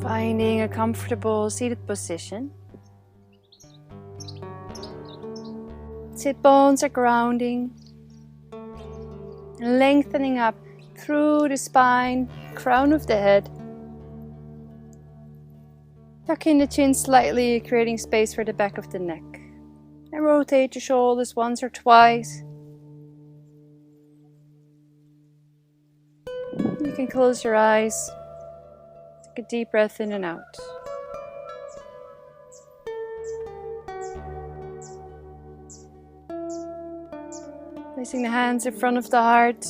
Finding a comfortable seated position. Sit bones are grounding, lengthening up through the spine, crown of the head. Tuck in the chin slightly, creating space for the back of the neck. And rotate the shoulders once or twice. You can close your eyes. Take a deep breath in and out. Placing the hands in front of the heart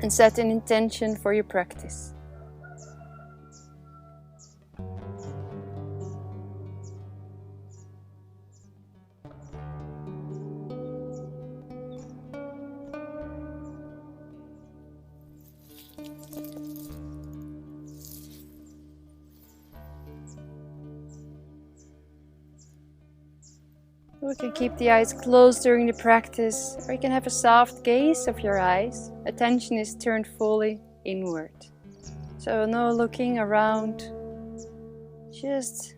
and set an intention for your practice. We can keep the eyes closed during the practice, or you can have a soft gaze of your eyes. Attention is turned fully inward. So no looking around, just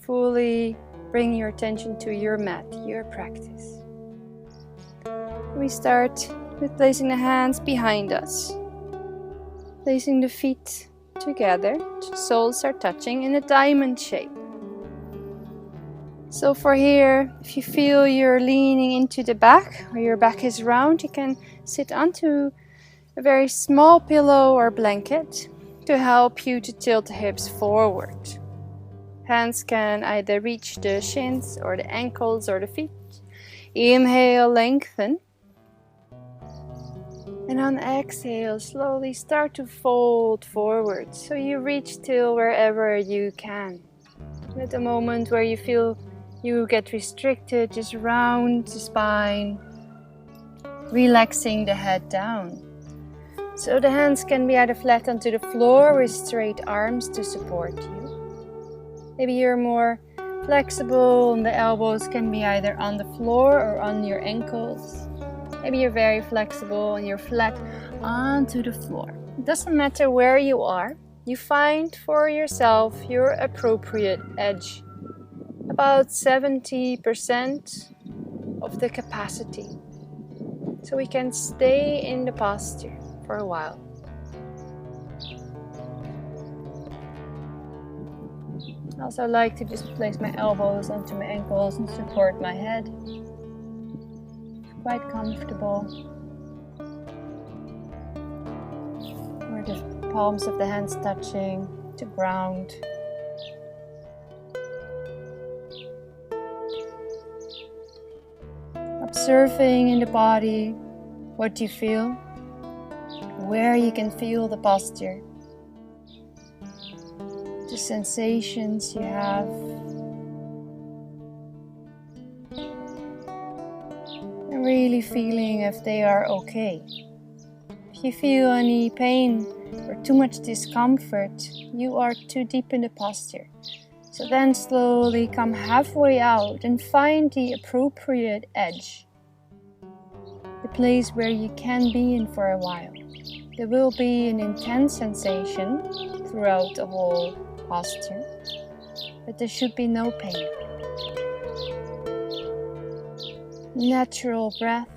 fully bring your attention to your mat, your practice. We start with placing the hands behind us, placing the feet together, soles are touching in a diamond shape. So for here, if you feel you're leaning into the back or your back is round, you can sit onto a very small pillow or blanket to help you to tilt the hips forward. Hands can either reach the shins or the ankles or the feet. Inhale, lengthen. And on exhale, slowly start to fold forward so you reach till wherever you can. And at the moment where you feel you get restricted, just round the spine, relaxing the head down. So the hands can be either flat onto the floor with straight arms to support you. Maybe you're more flexible and the elbows can be either on the floor or on your ankles. Maybe you're very flexible and you're flat onto the floor. It doesn't matter where you are, you find for yourself your appropriate edge. About 70% of the capacity. So we can stay in the posture for a while. I also like to just place my elbows onto my ankles and support my head. It's quite comfortable. Or the palms of the hands touching to ground. Observing in the body what you feel, where you can feel the posture, the sensations you have, and really feeling if they are okay. If you feel any pain or too much discomfort, you are too deep in the posture. So then slowly come halfway out and find the appropriate edge. The place where you can be in for a while. There will be an intense sensation throughout the whole posture, but there should be no pain. Natural breath.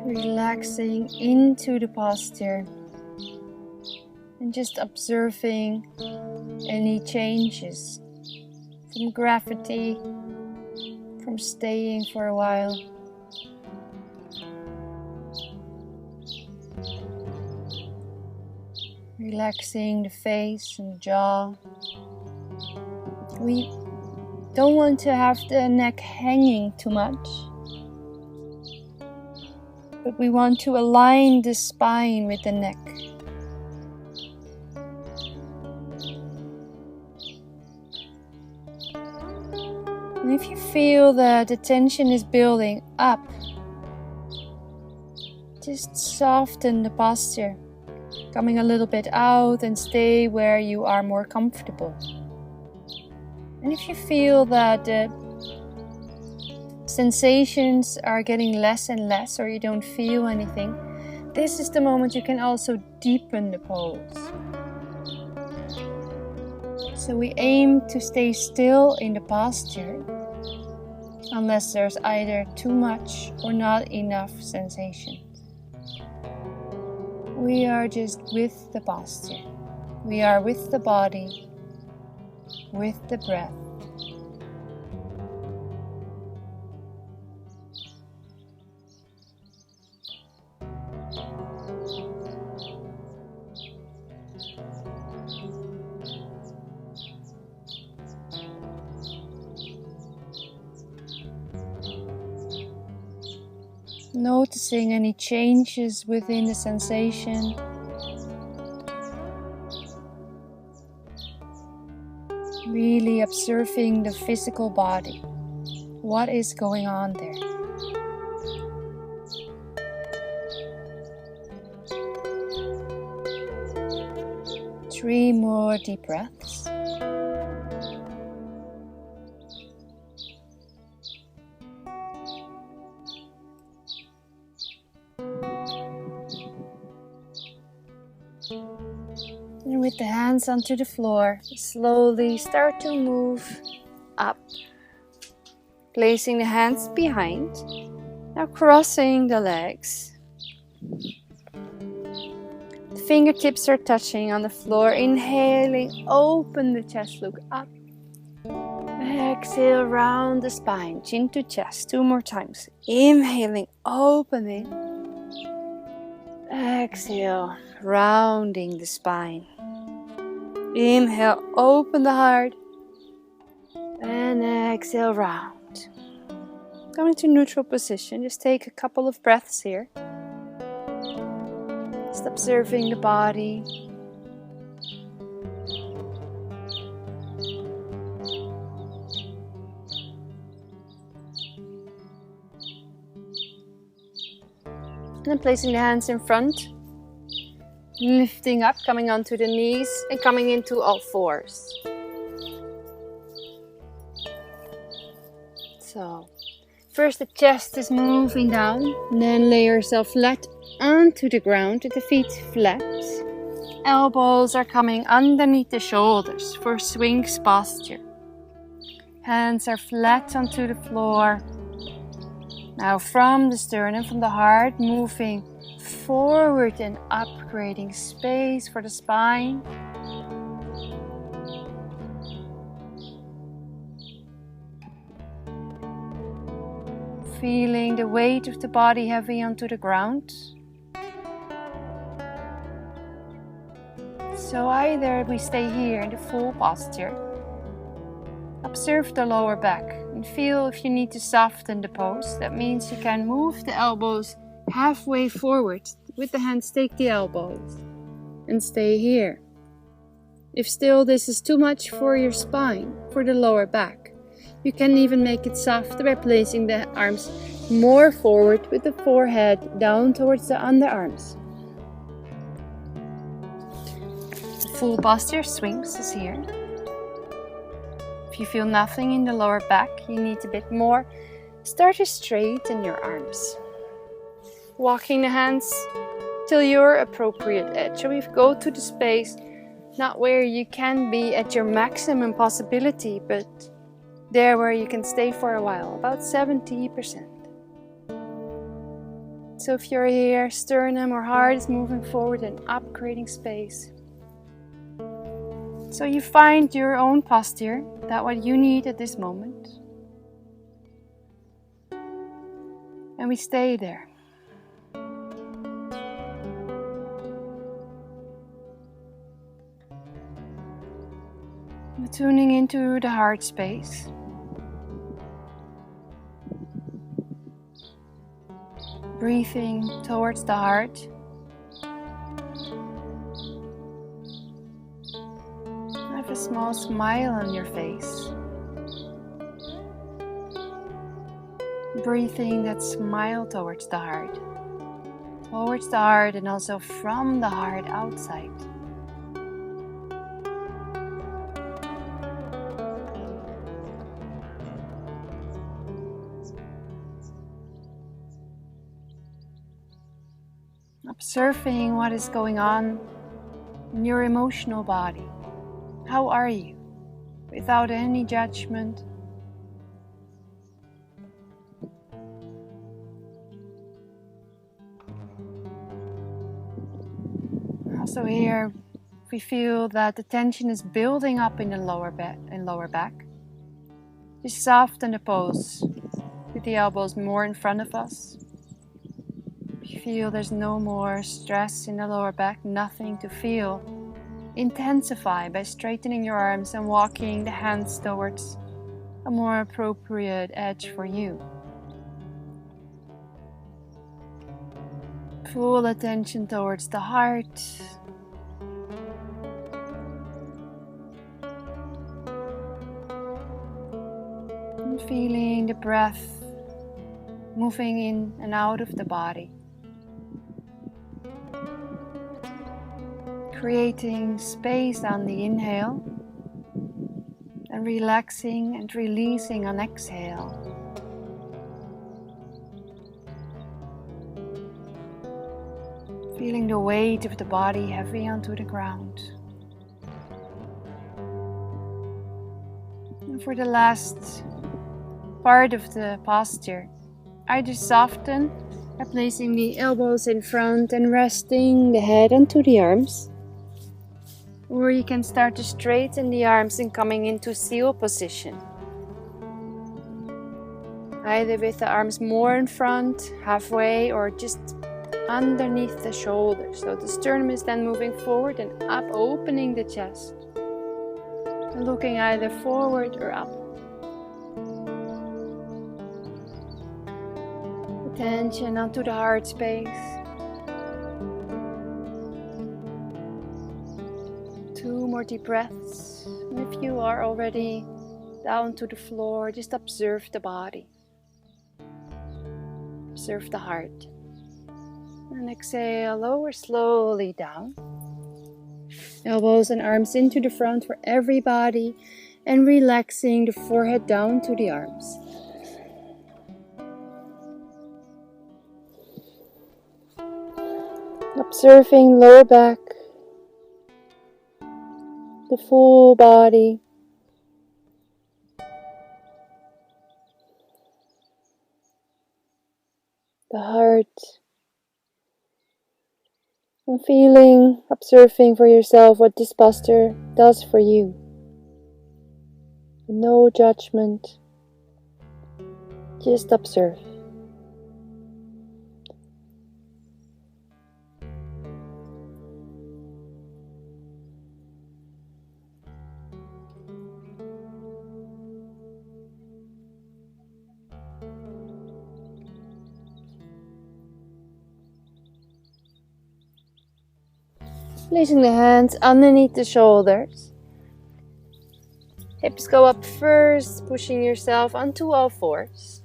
Relaxing into the posture and just observing any changes from gravity, from staying for a while. Relaxing the face and jaw. We don't want to have the neck hanging too much. But we want to align the spine with the neck. And if you feel that the tension is building up, just soften the posture. Coming a little bit out and stay where you are more comfortable. And if you feel that the sensations are getting less and less, or you don't feel anything, this is the moment you can also deepen the pose. So we aim to stay still in the posture, unless there's either too much or not enough sensation. We are just with the posture. We are with the body, with the breath. Noticing any changes within the sensation. Really observing the physical body. What is going on there? Three more deep breaths. And with the hands onto the floor, slowly start to move up. Placing the hands behind. Now crossing the legs. The fingertips are touching on the floor. Inhaling, open the chest, look up. Exhale, round the spine, chin to chest. 2 more times. Inhaling, opening. Exhale, rounding the spine. Inhale, open the heart. And exhale, round. Coming to neutral position. Just take a couple of breaths here. Just observing the body. And then placing the hands in front. Lifting up, coming onto the knees and coming into all fours. So, first the chest is moving down, and then lay yourself flat onto the ground with the feet flat. Elbows are coming underneath the shoulders for Sphinx posture. Hands are flat onto the floor. Now from the sternum, from the heart, moving forward and up, creating space for the spine. Feeling the weight of the body heavy onto the ground. So either we stay here in the full posture. Observe the lower back and feel if you need to soften the pose. That means you can move the elbows halfway forward. With the hands, take the elbows and stay here. If still this is too much for your spine, for the lower back, you can even make it softer by placing the arms more forward with the forehead down towards the underarms. The full posture, Sphinx, is here. If you feel nothing in the lower back, you need a bit more, start to straighten your arms. Walking the hands till your appropriate edge. So we go to the space, not where you can be at your maximum possibility, but there where you can stay for a while, about 70%. So if you're here, sternum or heart is moving forward and up, creating space. So you find your own posture, that what you need at this moment. And we stay there. We're tuning into the heart space. Breathing towards the heart. Have a small smile on your face. Breathing that smile towards the heart. towards the heart and also from the heart outside. Observing what is going on in your emotional body. How are you? Without any judgment. Also here, we feel that the tension is building up in the lower back. Just soften the pose with the elbows more in front of us. You feel there's no more stress in the lower back, nothing to feel. Intensify by straightening your arms and walking the hands towards a more appropriate edge for you. Full attention towards the heart. And feeling the breath moving in and out of the body. Creating space on the inhale and relaxing and releasing on exhale. Feeling the weight of the body heavy onto the ground. And for the last part of the posture, either soften by placing the elbows in front and resting the head onto the arms. Or you can start to straighten the arms and coming into seal position. Either with the arms more in front, halfway, or just underneath the shoulders. So the sternum is then moving forward and up, opening the chest. And looking either forward or up. Attention onto the heart space. 2 more deep breaths. And if you are already down to the floor, just observe the body. Observe the heart. And exhale, lower slowly down. Elbows and arms into the front for everybody. And relaxing the forehead down to the arms. Observing lower back, the full body, the heart, and feeling, observing for yourself what this posture does for you. No judgment, just observe. Placing the hands underneath the shoulders. Hips go up first, pushing yourself onto all fours.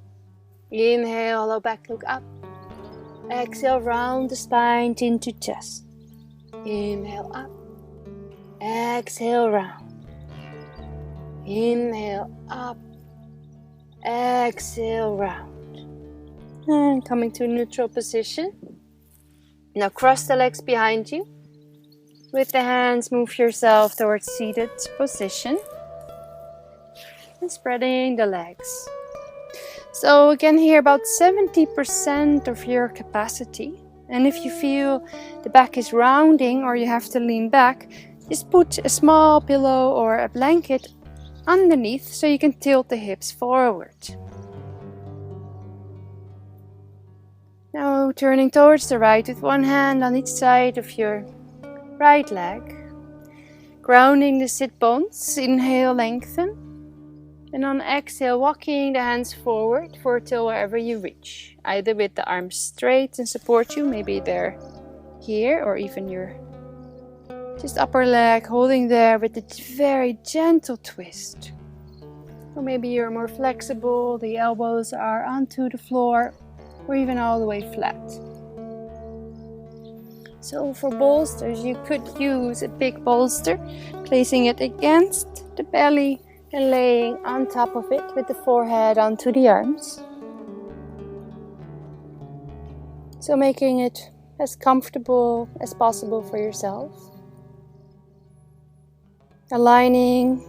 Inhale, low back, look up. Exhale, round the spine, chin to chest. Inhale, up. Exhale, round. Inhale, up. Exhale, round. And coming to neutral position. Now cross the legs behind you. With the hands, move yourself towards seated position. And spreading the legs. So again here about 70% of your capacity. And if you feel the back is rounding or you have to lean back, just put a small pillow or a blanket underneath so you can tilt the hips forward. Now turning towards the right with one hand on each side of your right leg. Grounding the sit bones, inhale, lengthen. And on exhale, walking the hands forward for till wherever you reach. Either with the arms straight and support you, maybe they're here, or even your just upper leg holding there with a very gentle twist. Or maybe you're more flexible, the elbows are onto the floor, or even all the way flat. So for bolsters, you could use a big bolster, placing it against the belly and laying on top of it with the forehead onto the arms. So making it as comfortable as possible for yourself. Aligning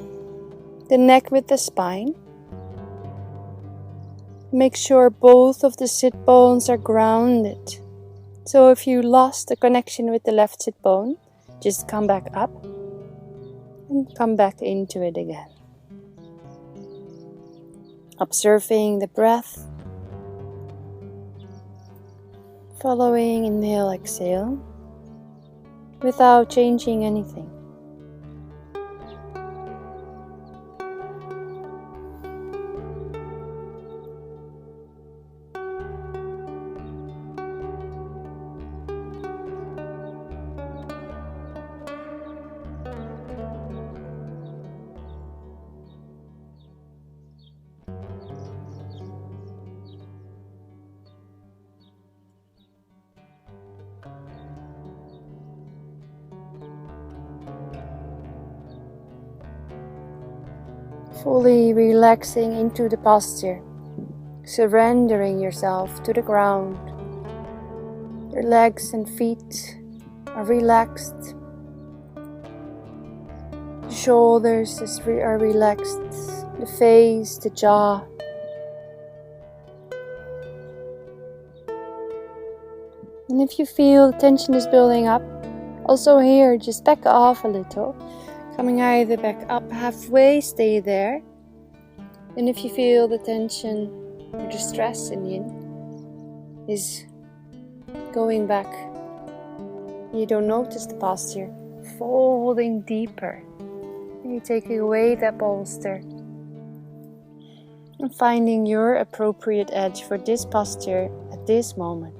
the neck with the spine. Make sure both of the sit bones are grounded. So if you lost the connection with the left sit bone, just come back up and come back into it again. Observing the breath. Following inhale, exhale, without changing anything. Fully relaxing into the posture, surrendering yourself to the ground. Your legs and feet are relaxed. The shoulders are relaxed, the face, the jaw. And if you feel tension is building up, also here, just back off a little. Coming either back up halfway, stay there. And if you feel the tension or the stress in Yin is going back, you don't notice the posture, folding deeper. And you take away that bolster. And finding your appropriate edge for this posture at this moment.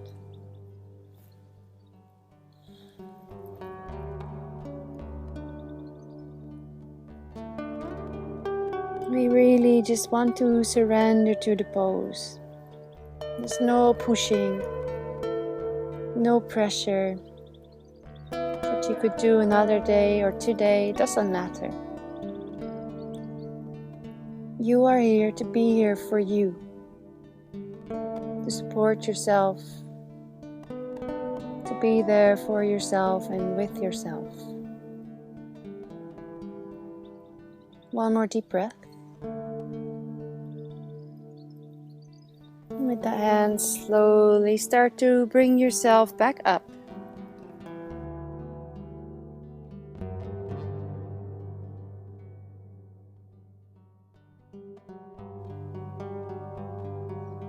We really just want to surrender to the pose. There's no pushing, no pressure. What you could do another day or today doesn't matter. You are here to be here for you, to support yourself, to be there for yourself and with yourself. One more deep breath. With the hands, slowly start to bring yourself back up.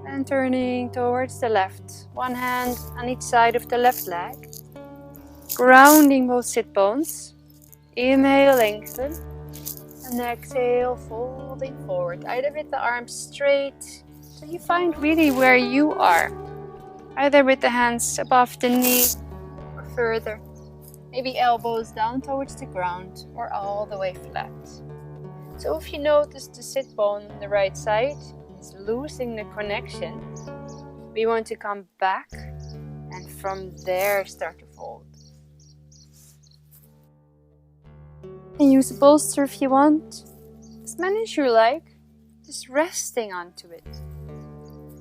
And turning towards the left. One hand on each side of the left leg. Grounding both sit bones. Inhale, lengthen. And exhale, folding forward. Either with the arms straight. So you find really where you are, either with the hands above the knee or further, maybe elbows down towards the ground or all the way flat. So if you notice the sit bone on the right side is losing the connection, we want to come back and from there start to fold. And use a bolster if you want, as many as you like, just resting onto it.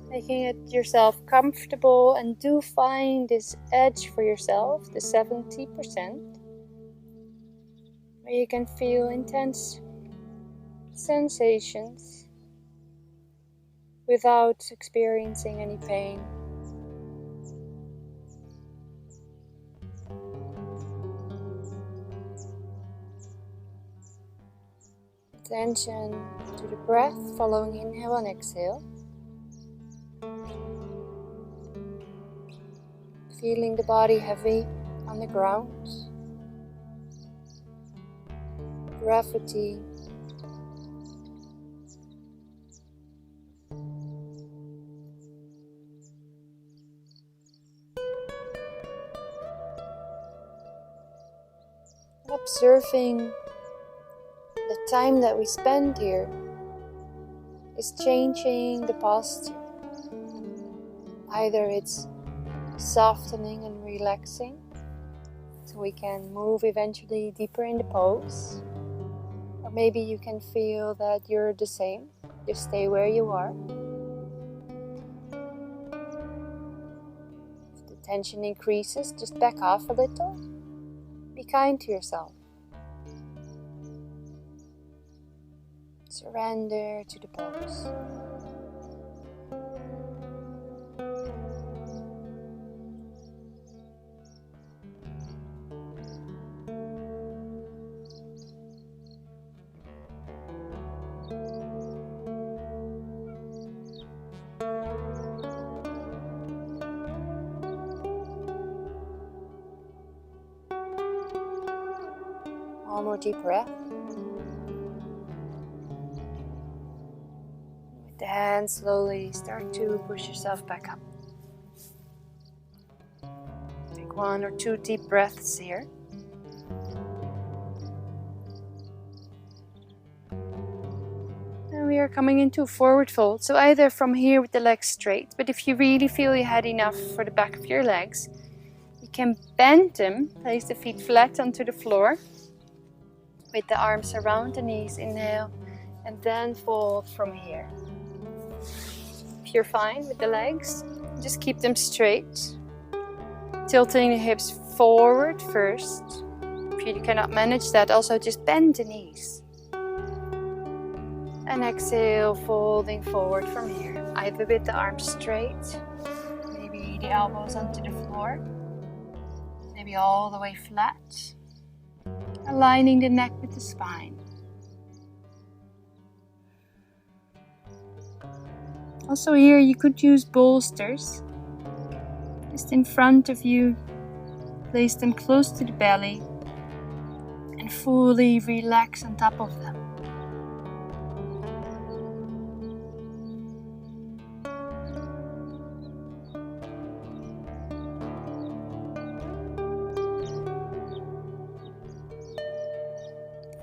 Making it yourself comfortable, and do find this edge for yourself, the 70%, where you can feel intense sensations without experiencing any pain. Attention to the breath following inhale and exhale. Feeling the body heavy on the ground. Gravity. Observing the time that we spend here is changing the posture. Either it's softening and relaxing, So we can move eventually deeper in the pose. Or maybe you can feel that you're the same. Just stay where you are. If the tension increases, just back off a little. Be kind to yourself. Surrender to the pose. One more deep breath. With the hands, slowly start to push yourself back up. Take 1 or 2 deep breaths here. And we are coming into a forward fold. So either from here with the legs straight, but if you really feel you had enough for the back of your legs, you can bend them, place the feet flat onto the floor. With the arms around the knees, inhale, and then fold from here. If you're fine with the legs, just keep them straight. Tilting the hips forward first. If you cannot manage that, also just bend the knees. And exhale, folding forward from here. Either with the arms straight, maybe the elbows onto the floor, maybe all the way flat. Aligning the neck with the spine. Also here you could use bolsters. Just in front of you, place them close to the belly and fully relax on top of them.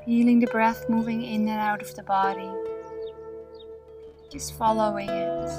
Feeling the breath moving in and out of the body. Just following it.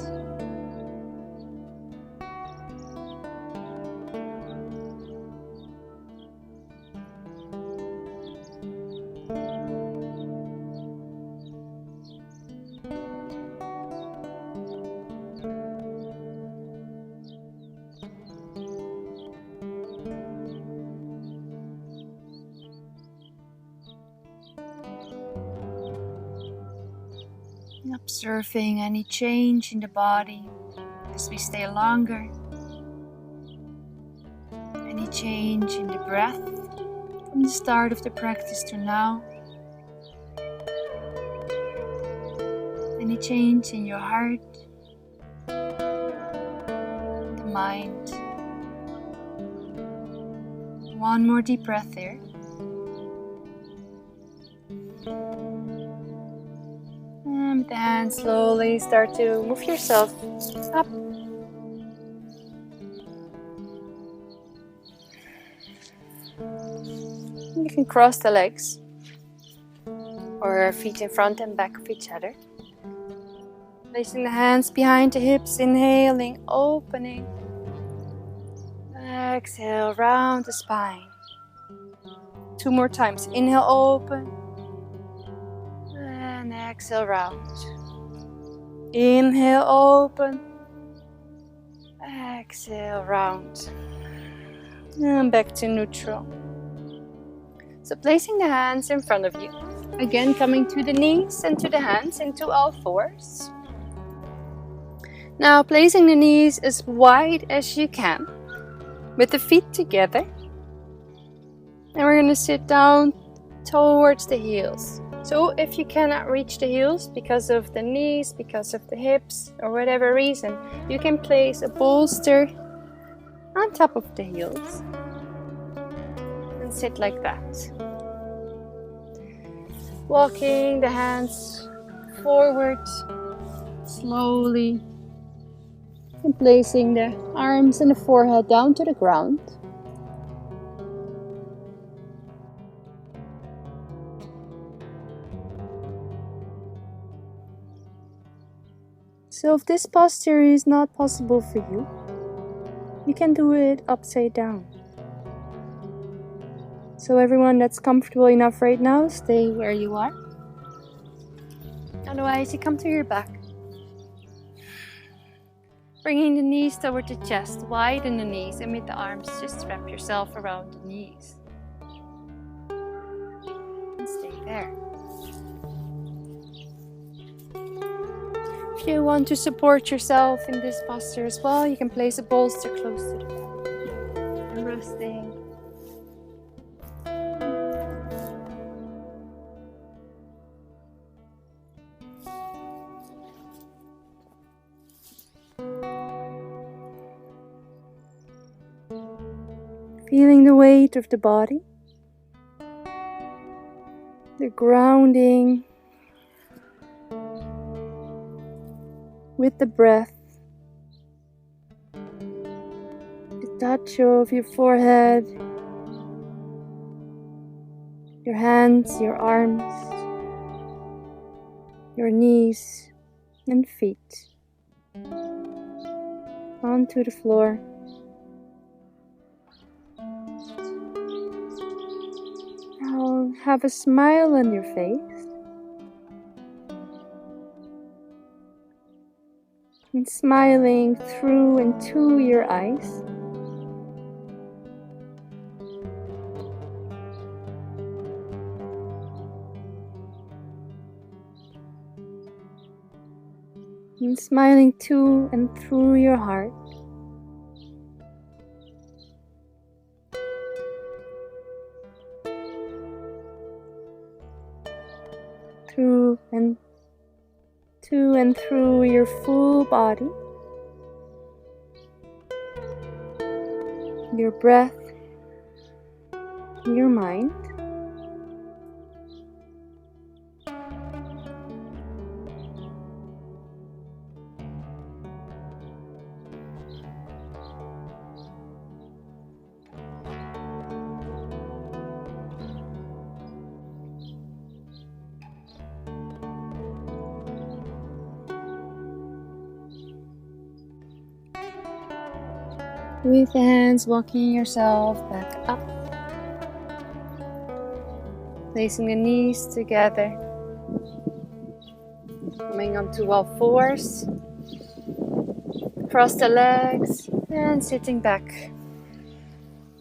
Observing any change in the body as we stay longer. Any change in the breath from the start of the practice to now. Any change in your heart, the mind. One more deep breath there. And with the hands, slowly start to move yourself up. You can cross the legs or feet in front and back of each other. Placing the hands behind the hips, inhaling, opening. Exhale, round the spine. 2 more times. Inhale, open. And exhale, round. Inhale, open. Exhale, round. And back to neutral. So placing the hands in front of you. Again, coming to the knees and to the hands into all fours. Now placing the knees as wide as you can. With the feet together. And we're going to sit down towards the heels. So if you cannot reach the heels because of the knees, because of the hips, or whatever reason, you can place a bolster on top of the heels. And sit like that. Walking the hands forward slowly. And placing the arms and the forehead down to the ground. So if this posture is not possible for you, you can do it upside down. So everyone that's comfortable enough right now, stay where you are. Otherwise, you come to your back. Bringing the knees toward the chest, widen the knees, and with the arms, just wrap yourself around the knees. And stay there. If you want to support yourself in this posture as well, you can place a bolster close to the bed. And resting. Feeling the weight of the body, the grounding with the breath, the touch of your forehead, your hands, your arms, your knees and feet onto the floor. Now have a smile on your face and smiling through and to your eyes. And smiling to and through your heart. Through and to and through your full body, your breath, your mind. With the hands, walking yourself back up. Placing the knees together. Coming onto all fours. Cross the legs and sitting back.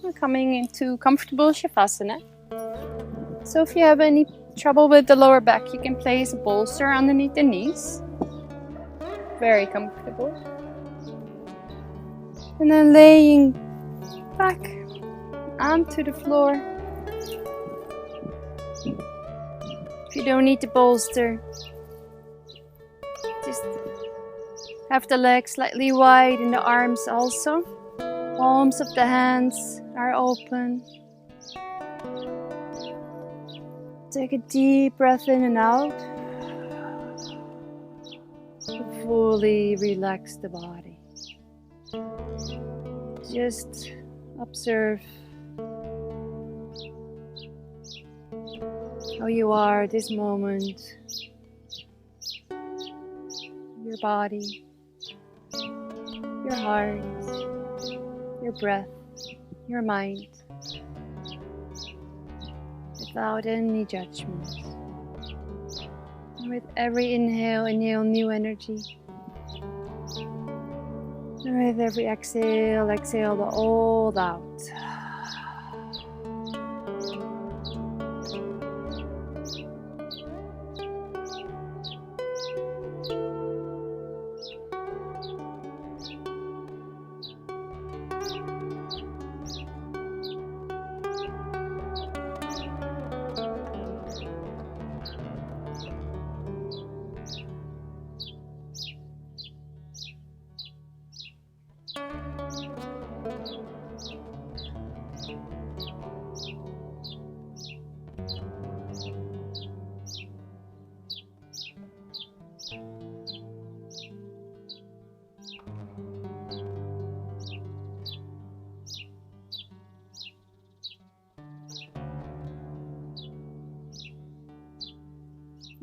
We're coming into comfortable Shavasana. So if you have any trouble with the lower back, you can place a bolster underneath the knees. Very comfortable. And then laying back onto the floor. If you don't need the bolster, just have the legs slightly wide and the arms also. Palms of the hands are open. Take a deep breath in and out. Fully relax the body. Just observe how you are at this moment. Your body, your heart, your breath, your mind, without any judgment. And with every inhale, inhale new energy. And with every exhale, exhale the old out.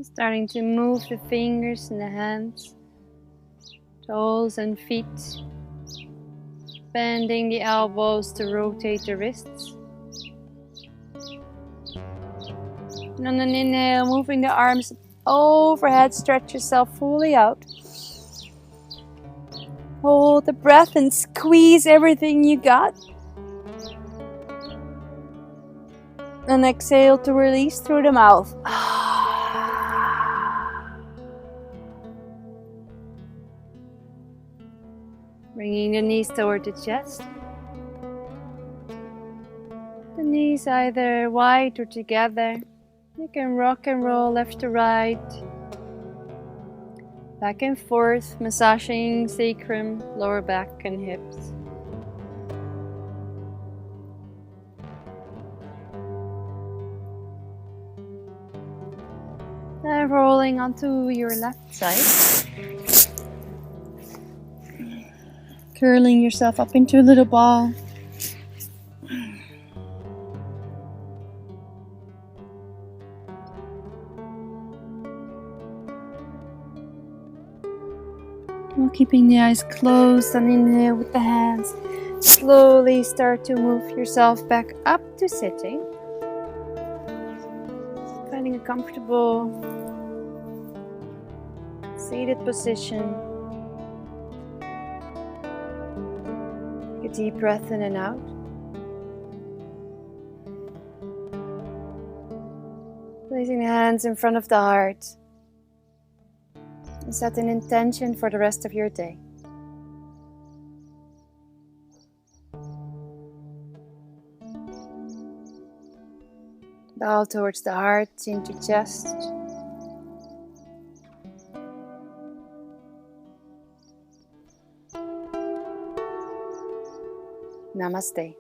Starting to move the fingers and the hands, toes and feet, bending the elbows to rotate the wrists. And on an inhale, moving the arms overhead, stretch yourself fully out. Hold the breath and squeeze everything you got. And exhale to release through the mouth. Bringing the knees toward the chest. The knees either wide or together. You can rock and roll left to right. Back and forth, massaging sacrum, lower back and hips. And rolling onto your left side. Curling yourself up into a little ball. While keeping the eyes closed and inhale with the hands. Slowly start to move yourself back up to sitting. Finding a comfortable seated position. Take a deep breath in and out. Placing the hands in front of the heart. And set an intention for the rest of your day. Bow towards the heart, into chest. Namaste.